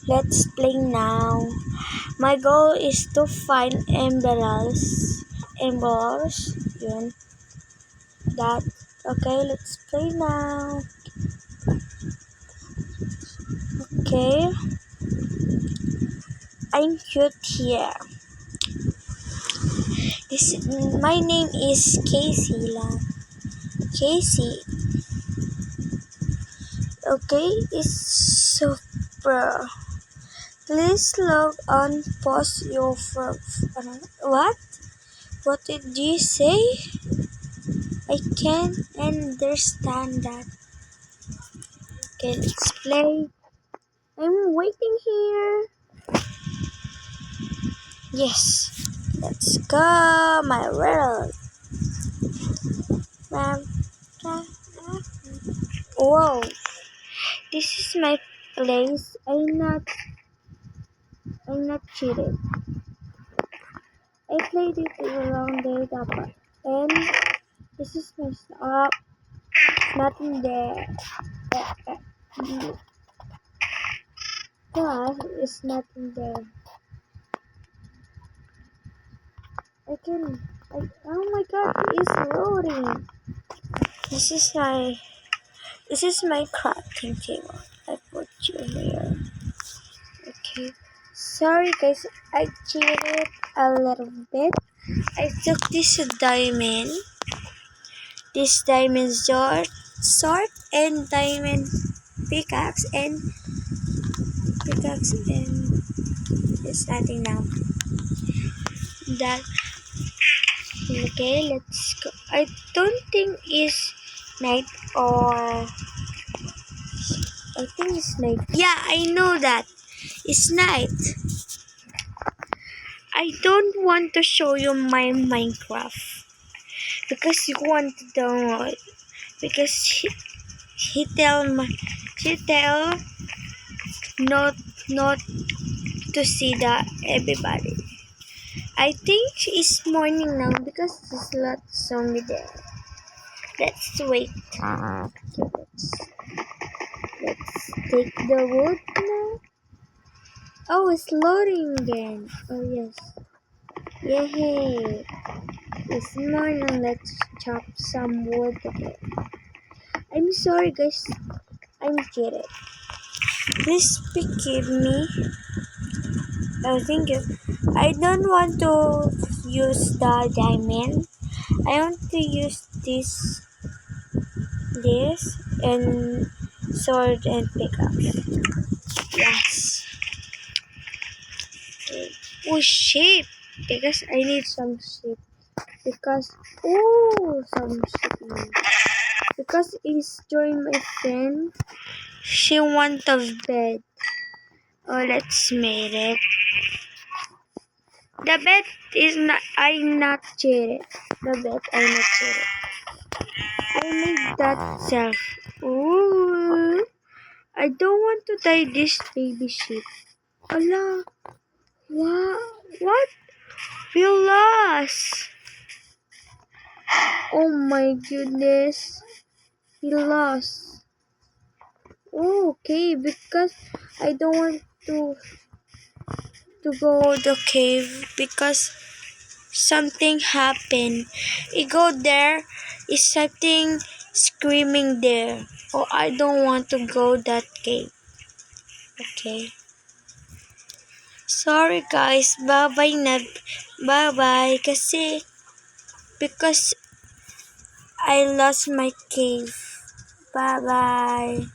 Let's play now. My goal is to find emeralds. Emeralds. Yun. That. Okay, let's play now. Okay. I'm cute here. My name is Casey lang. Casey. Okay, it's super. Please log on. Pause your what? What did you say? I can't understand that. Okay, let's play. I'm waiting here. Yes. Let's go, my world. Whoa. This is my place. I'm not cheated. I played it around there dapat. And this is my stop. Nothing there. Class is nothing there. Oh my god, it's loading. This is my crafting table. I put you here. Okay. Sorry guys, I cheated a little bit. I took this diamond, sword, and diamond pickaxe, and it's nothing now. That okay, let's go. I don't think it's night or I think it's night. Yeah, I know that. It's night. I don't want to show you my Minecraft because you want to download. Because she tell not to see that everybody. I think it's morning now because there's a lot of zombie there. Let's wait. Let's take the wood now. Oh, it's loading again. Oh yes. Yay! It's morning. Let's chop some wood again. I'm sorry, guys. I'm cheated. Please forgive me. Oh, thank you. I don't want to use the diamond. I want to use this and sword and pickaxe. Yes. Oh, sheep. Because I need some sheep. Because some sheep. Because it's join my friend. She want a bed. Oh, let's make it. The bed is not. I'm not cheated. The bed I'm not cheated. I made that self. Ooh. I don't want to die this baby sheep. Allah. What? We lost. Oh my goodness. We lost. Oh, okay, because I don't want to go the cave because something happened. I go there, is something screaming there. Oh, I don't want to go that cave. Okay. Sorry guys, bye-bye na. Bye-bye because I lost my cave. Bye-bye.